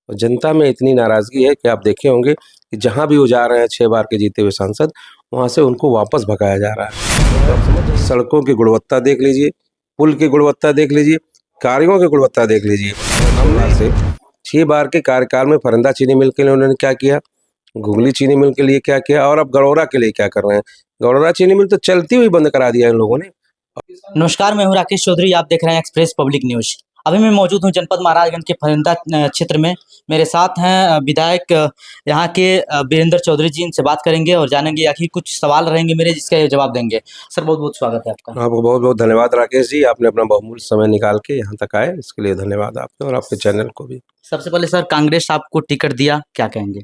और जनता में इतनी नाराज़गी है कि आप देखे होंगे कि जहाँ भी वो जा रहे हैं 6 बार के जीते हुए सांसद, वहाँ से उनको वापस भगाया जा रहा है। तो आप समझ सड़कों की गुणवत्ता देख लीजिए, पुल की गुणवत्ता देख लीजिए, कार्यों की गुणवत्ता देख लीजिए। हमने से 6 बार के कार्यकाल में फरंदा चीनी मिल के लिए उन्होंने क्या किया, घुगली चीनी मिल के लिए क्या किया और अब गड़ौरा के लिए क्या कर रहे हैं। गड़ौरा चीनी मिल तो चलती हुई बंद करा दिया इन लोगों ने। नमस्कार, मैं हूं राकेश चौधरी। आप देख रहे हैं एक्सप्रेस पब्लिक न्यूज। अभी मैं मौजूद हूं जनपद महाराजगंज के फरिंदा क्षेत्र में। मेरे साथ हैं विधायक यहां के वीरेंद्र चौधरी जी। इनसे बात करेंगे और जानेंगे आखिर कुछ सवाल रहेंगे मेरे, जिसका जवाब देंगे। सर, बहुत बहुत स्वागत है आपका। आपको बहुत बहुत धन्यवाद राकेश जी, आपने अपना बहुमूल्य समय निकाल के यहाँ तक आए, इसके लिए धन्यवाद आपको और आपके चैनल को भी। सबसे पहले सर, कांग्रेस आपको टिकट दिया, क्या कहेंगे?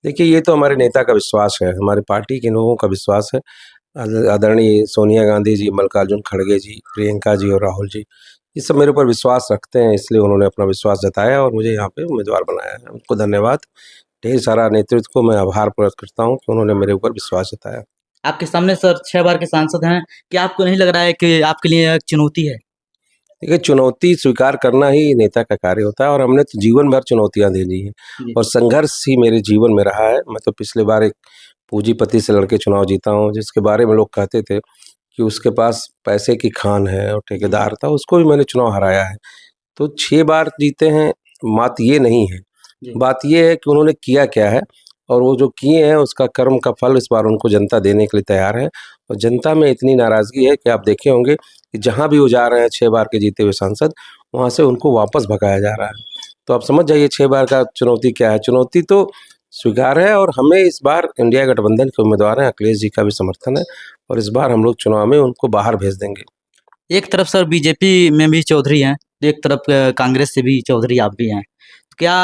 देखिए, ये तो हमारे नेता का विश्वास है, हमारी पार्टी के लोगों का विश्वास है। आदरणीय सोनिया गांधी जी, मल्लिकार्जुन खड़गे जी, प्रियंका जी और राहुल जी, ये सब मेरे ऊपर विश्वास रखते हैं, इसलिए उन्होंने अपना विश्वास जताया और मुझे यहाँ पे उम्मीदवार बनाया है। उनको धन्यवाद। ढेर सारा नेतृत्व को मैं आभार प्रकट करता हूँ कि उन्होंने मेरे ऊपर विश्वास जताया। आपके सामने सर 6 बार के सांसद हैं। क्या आपको नहीं लग रहा है कि आपके लिए एक चुनौती है? देखिए, चुनौती स्वीकार करना ही नेता का कार्य होता है और हमने तो जीवन भर चुनौतियाँ झेली हैं और संघर्ष ही मेरे जीवन में रहा है। मैं तो पिछली बार एक पूंजीपति से लड़के चुनाव जीता हूँ, जिसके बारे में लोग कहते थे कि उसके पास पैसे की खान है और ठेकेदार था, उसको भी मैंने चुनाव हराया है। तो 6 बार जीते हैं, बात ये नहीं है। बात ये है कि उन्होंने किया क्या है और वो जो किए हैं उसका कर्म का फल इस बार उनको जनता देने के लिए तैयार है। और जनता में इतनी नाराज़गी है कि आप देखे होंगे कि जहाँ भी वो जा रहे हैं 6 बार के जीते हुए सांसद, वहाँ से उनको वापस भगाया जा रहा है। तो आप समझ जाइए 6 बार का चुनौती क्या है। चुनौती तो स्वीकार है और हमें इस बार इंडिया गठबंधन के उम्मीदवार हैं, अखिलेश जी का भी समर्थन है और इस बार हम लोग चुनाव में उनको बाहर भेज देंगे। एक तरफ सर बीजेपी में भी चौधरी हैं, एक तरफ कांग्रेस से भी चौधरी आप भी हैं। क्या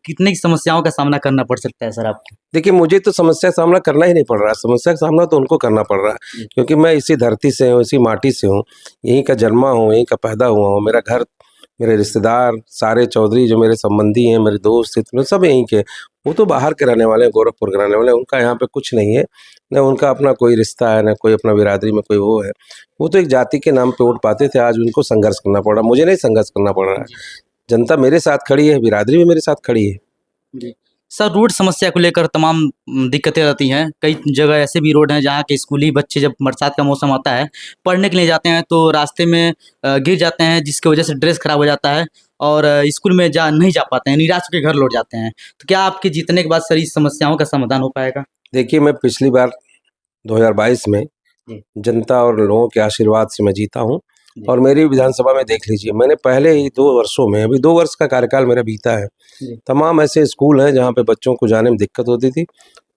कितनी समस्याओं का सामना करना पड़ सकता है सर आपको? देखिए, मुझे तो समस्या का सामना करना ही नहीं पड़ रहा है, समस्या का सामना तो उनको करना पड़ रहा है, क्योंकि मैं इसी धरती से हूँ, इसी माटी से हूँ, यहीं का जन्मा हूँ, यहीं का पैदा हुआ हूँ। मेरा घर, मेरे रिश्तेदार, सारे चौधरी जो मेरे संबंधी हैं, मेरे दोस्त इतने सब यहीं के। वो तो बाहर के रहने वाले हैं, गोरखपुर के रहने वाले हैं, उनका यहाँ पे कुछ नहीं है, न उनका अपना कोई रिश्ता है, न कोई अपना बिरादरी में कोई वो है। वो तो एक जाति के नाम पे वोट पाते थे, आज उनको संघर्ष करना पड़ रहा है, मुझे नहीं संघर्ष करना पड़ रहा है। जनता मेरे साथ खड़ी है, बिरादरी भी मेरे साथ खड़ी है। जी। सर, रोड समस्या को लेकर तमाम दिक्कतें रहती हैं। कई जगह ऐसे भी रोड हैं जहाँ के स्कूली बच्चे जब बरसात का मौसम आता है, पढ़ने के लिए जाते हैं तो रास्ते में गिर जाते हैं, जिसकी वजह से ड्रेस खराब हो जाता है और स्कूल में नहीं जा पाते हैं, निराश होकर घर लौट जाते हैं। तो क्या आपके जीतने के बाद सर इस समस्याओं का समाधान हो पाएगा? देखिए, मैं पिछली बार 2022 में जनता और लोगों के आशीर्वाद से मैं जीता हूँ और मेरी विधानसभा में देख लीजिए, मैंने पहले ही 2 वर्षों में, अभी 2 वर्ष का कार्यकाल मेरा बीता है, तमाम ऐसे स्कूल हैं जहाँ पे बच्चों को जाने में दिक्कत होती थी।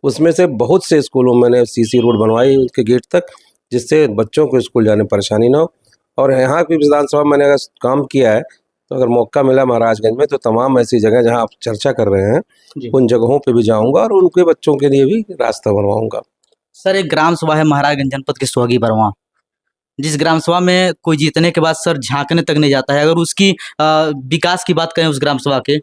उसमें से बहुत से स्कूलों में मैंने सीसी रोड बनवाई उनके गेट तक, जिससे बच्चों को स्कूल जाने में परेशानी ना हो। और यहाँ की विधानसभा में मैंने अगर काम किया है, तो अगर मौका मिला महाराजगंज में, तो तमाम ऐसी जगह जहाँ आप चर्चा कर रहे हैं, उन जगहों पे भी जाऊँगा और उनके बच्चों के लिए भी रास्ता बनवाऊँगा। सर, एक ग्राम सभा है महाराजगंज जनपद के सोहगी बरवां, जिस ग्राम सभा में कोई जीतने के बाद सर झांकने तक नहीं जाता है। अगर उसकी विकास की बात करें उस ग्राम सभा के,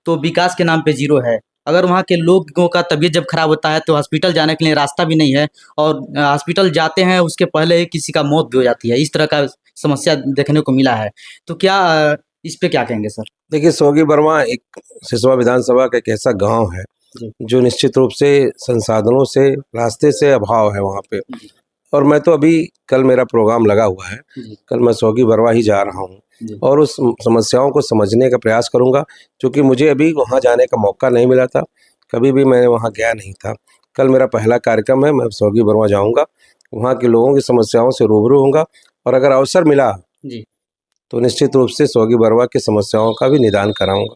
तो विकास के नाम पे जीरो है। अगर वहाँ के लोगों का तबीयत जब खराब होता है तो हॉस्पिटल जाने के लिए रास्ता भी नहीं है और हॉस्पिटल जाते हैं उसके पहले ही किसी का मौत भी हो जाती है। इस तरह का समस्या देखने को मिला है। तो क्या इस पे क्या कहेंगे सर? देखिए, सोहगी बरवां एक सिसवा विधानसभा का एक ऐसा गाँव है जो निश्चित रूप से संसाधनों से, रास्ते से अभाव है वहाँ पे। और मैं तो अभी कल मेरा प्रोग्राम लगा हुआ है, कल मैं सोहगी बरवां ही जा रहा हूँ और उस समस्याओं को समझने का प्रयास करूँगा, क्योंकि मुझे अभी वहाँ जाने का मौका नहीं मिला था, कभी भी मैं वहाँ गया नहीं था। कल मेरा पहला कार्यक्रम है, मैं सोहगी बरवां जाऊँगा, वहाँ के लोगों की समस्याओं से रूबरू होऊंगा और अगर अवसर मिला तो निश्चित रूप से सोहगी बरवां की समस्याओं का भी निदान कराऊँगा।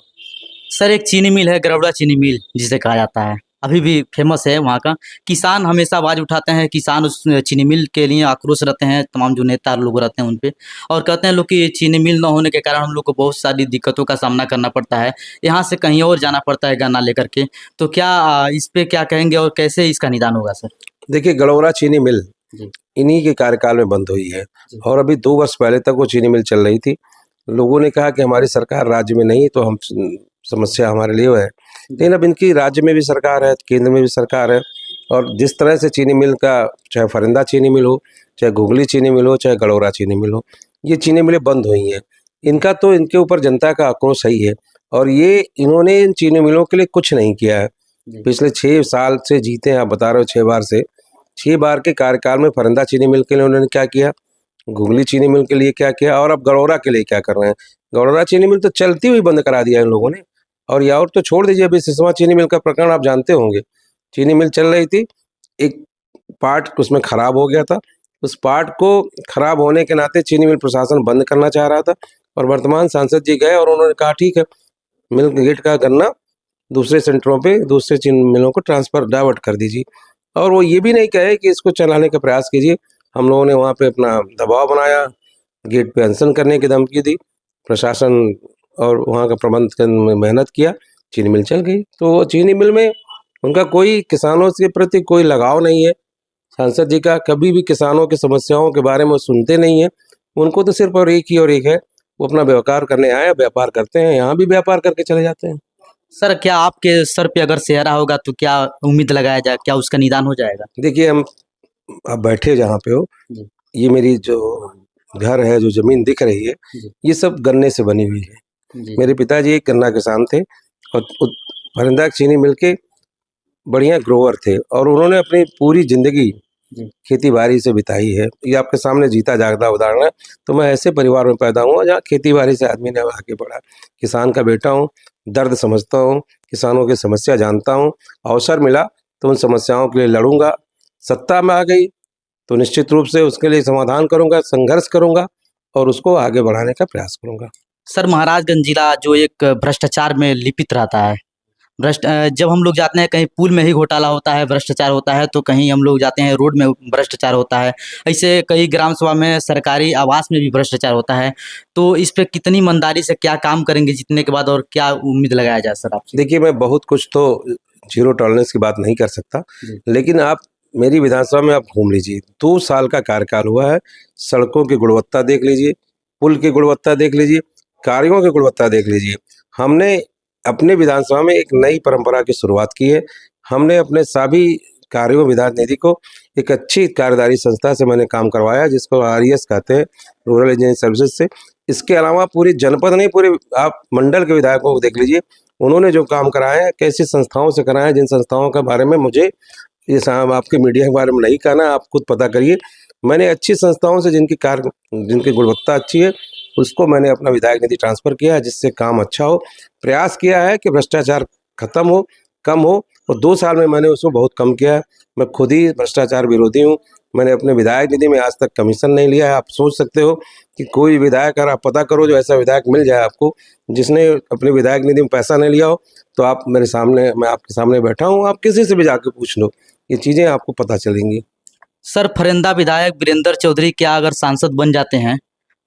सर, एक चीनी मिल है गरौड़ा चीनी मिल जिसे कहा जाता है, अभी भी फेमस है वहाँ का। किसान हमेशा आवाज़ उठाते हैं, किसान उस चीनी मिल के लिए आक्रोश रहते हैं, तमाम जो नेता लोग रहते हैं उन पे, और कहते हैं लोग कि चीनी मिल न होने के कारण हम लोग को बहुत सारी दिक्कतों का सामना करना पड़ता है, यहाँ से कहीं और जाना पड़ता है गन्ना लेकर के। तो क्या इस पे क्या कहेंगे और कैसे इसका निदान होगा सर? देखिए, गड़ौरा चीनी मिल इन्हीं के कार्यकाल में बंद हुई है और अभी 2 वर्ष पहले तक वो चीनी मिल चल रही थी। लोगों ने कहा कि हमारी सरकार राज्य में नहीं, तो हम समस्या हमारे लिए है, लेकिन अब इनकी राज्य में भी सरकार है, केंद्र में भी सरकार है और जिस तरह से चीनी मिल का, चाहे फरिंदा चीनी मिल हो, चाहे घुगली चीनी मिल हो, चाहे गड़ौरा चीनी मिल हो, ये चीनी मिलें बंद हुई हैं। इनका तो इनके ऊपर जनता का आक्रोश सही है और ये इन्होंने इन चीनी मिलों के लिए कुछ नहीं किया है। जी। पिछले 6 साल से जीते हैं, आप बता रहे हो 6 बार से। 6 बार के कार्यकाल में फरंदा चीनी मिल के लिए उन्होंने क्या किया, घुगली चीनी मिल के लिए क्या किया, और अब गड़ौरा के लिए क्या कर रहे हैं। गड़ौरा चीनी मिल तो चलती हुई बंद करा दिया इन लोगों ने। और या और तो छोड़ दीजिए, अभी सिसवा चीनी मिल का प्रकरण आप जानते होंगे। चीनी मिल चल रही थी, एक पार्ट उसमें खराब हो गया था। उस पार्ट को खराब होने के नाते चीनी मिल प्रशासन बंद करना चाह रहा था, और वर्तमान सांसद जी गए और उन्होंने कहा ठीक है, मिल्क गेट का गन्ना दूसरे सेंटरों पे, दूसरे चीनी मिलों को ट्रांसफर डाइवर्ट कर दीजिए। और वो ये भी नहीं कहे कि इसको चलाने का प्रयास कीजिए। हम लोगों ने वहाँ पे अपना दबाव बनाया, गेट पे अनशन करने की धमकी दी, प्रशासन और वहाँ का प्रबंधन में मेहनत किया, चीनी मिल चल गई। तो चीनी मिल में उनका कोई किसानों के प्रति कोई लगाव नहीं है। सांसद जी का कभी भी किसानों की समस्याओं के बारे में वो सुनते नहीं है। उनको तो सिर्फ और एक है, वो अपना व्यापार करने आए, व्यापार करते हैं, यहाँ भी व्यापार करके चले जाते हैं। सर क्या आपके सर पे अगर सेहरा होगा तो क्या उम्मीद लगाया जाए, क्या उसका निदान हो जाएगा? देखिए, हम आप बैठे जहाँ पे हो, जी। ये मेरी जो घर है, जो ज़मीन दिख रही है, जी। ये सब गन्ने से बनी हुई है। जी। मेरे पिताजी एक गन्ना किसान थे और फरिंदा चीनी मिल के बढ़िया ग्रोवर थे, और उन्होंने अपनी पूरी ज़िंदगी जी। खेती-बाड़ी से बिताई है। ये आपके सामने जीता जागता उदाहरण है। तो मैं ऐसे परिवार में पैदा हुआ जहाँ खेती-बाड़ी से आदमी ने आगे बढ़ा। किसान का बेटा हूँ, दर्द समझता हूँ, किसानों की समस्या जानता हूँ। अवसर मिला तो उन समस्याओं के लिए लड़ूँगा। सत्ता में आ गई तो निश्चित रूप से उसके लिए समाधान करूँगा, संघर्ष करूँगा और उसको आगे बढ़ाने का प्रयास करूँगा। सर महाराजगंज जिला जो एक भ्रष्टाचार में लिपित रहता है, जब हम लोग जाते हैं कहीं पुल में ही घोटाला होता है, भ्रष्टाचार होता है, तो कहीं हम लोग जाते हैं रोड में भ्रष्टाचार होता है। ऐसे कई ग्राम सभा में, सरकारी आवास में भी भ्रष्टाचार होता है। तो इस पे कितनी ईमानदारी से क्या काम करेंगे जीतने के बाद, और क्या उम्मीद लगाया जाए सर आपसे? देखिए, मैं बहुत कुछ तो ज़ीरो टॉलरेंस की बात नहीं कर सकता, जी। लेकिन आप मेरी विधानसभा में आप घूम लीजिए। 2 साल का कार्यकाल हुआ है, सड़कों की गुणवत्ता देख लीजिए, पुल की गुणवत्ता देख लीजिए, कार्यों की गुणवत्ता देख लीजिए। हमने अपने विधानसभा में एक नई परंपरा की शुरुआत की है। हमने अपने सभी कार्यों विधायक निधि को एक अच्छी कार्यदारी संस्था से मैंने काम करवाया, जिसको RES कहते हैं, रूरल इंजीनियरिंग सर्विसेज से। इसके अलावा पूरी जनपद नहीं, पूरे आप मंडल के विधायकों को देख लीजिए, उन्होंने जो काम कराए हैं, कैसी संस्थाओं से कराए हैं, जिन संस्थाओं के बारे में मुझे ये साहब आपके मीडिया के बारे में नहीं कहना, आप खुद पता करिए। मैंने अच्छी संस्थाओं से जिनकी गुणवत्ता अच्छी है, उसको मैंने अपना विधायक निधि ट्रांसफ़र किया है, जिससे काम अच्छा हो। प्रयास किया है कि भ्रष्टाचार खत्म हो, कम हो, और 2 साल में मैंने उसको बहुत कम किया है। मैं खुद ही भ्रष्टाचार विरोधी हूँ। मैंने अपने विधायक निधि में आज तक कमीशन नहीं लिया है। आप सोच सकते हो कि कोई विधायक, अगर आप पता करो जो ऐसा विधायक मिल जाए आपको, जिसने अपने विधायक निधि में पैसा नहीं लिया हो, तो आप मेरे सामने, मैं आपके सामने बैठा हूँ, आप किसी से भी जाके पूछ लो, ये चीज़ें आपको पता चलेंगी। सर फरिंदा विधायक वीरेंद्र चौधरी क्या अगर सांसद बन जाते हैं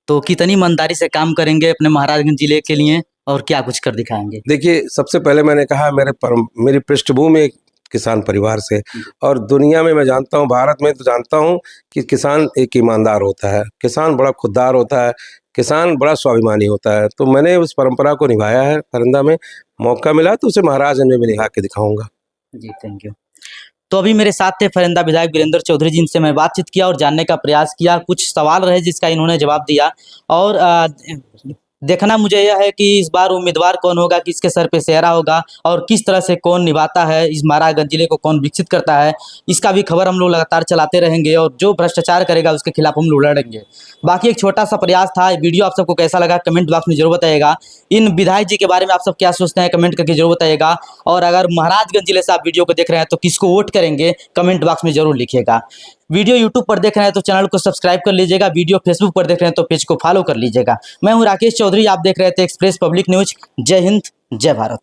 तो कितनी ईमानदारी से काम करेंगे अपने महाराजगंज जिले के लिए, और क्या कुछ कर दिखाएंगे? देखिए, सबसे पहले मैंने कहा, मेरी पृष्ठभूमि एक किसान परिवार से, और दुनिया में मैं जानता हूँ, भारत में तो जानता हूँ कि किसान एक ईमानदार होता है, किसान बड़ा खुददार होता है, किसान बड़ा स्वाभिमानी होता है। तो मैंने उस परंपरा को निभाया है फरिंदा में। मौका मिला तो उसे महाराजगंज में भी निभा के दिखाऊंगा। जी, थैंक यू। तो अभी मेरे साथ थे फरिंदा विधायक वीरेंद्र चौधरी, जिनसे मैं बातचीत किया और जानने का प्रयास किया। कुछ सवाल रहे जिसका इन्होंने जवाब दिया, और देखना मुझे यह है कि इस बार उम्मीदवार कौन होगा, किसके सर पे सेहरा होगा, और किस तरह से कौन निभाता है, इस महाराजगंज जिले को कौन विकसित करता है, इसका भी खबर हम लोग लगातार चलाते रहेंगे, और जो भ्रष्टाचार करेगा उसके खिलाफ हम लोग लड़ेंगे। बाकी एक छोटा सा प्रयास था। वीडियो आप सबको कैसा लगा कमेंट बॉक्स में जरूर बताइएगा। इन विधायक जी के बारे में आप सब क्या सोचते हैं कमेंट करके जरूर बताइएगा। और अगर महाराजगंज जिले से आप वीडियो को देख रहे हैं तो किसको वोट करेंगे कमेंट बॉक्स में जरूर लिखिएगा। वीडियो यूट्यूब पर देख रहे हैं तो चैनल को सब्सक्राइब कर लीजिएगा। वीडियो फेसबुक पर देख रहे हैं तो पेज को फॉलो कर लीजिएगा। मैं हूं राकेश चौधरी, आप देख रहे थे एक्सप्रेस पब्लिक न्यूज। जय हिंद, जय भारत।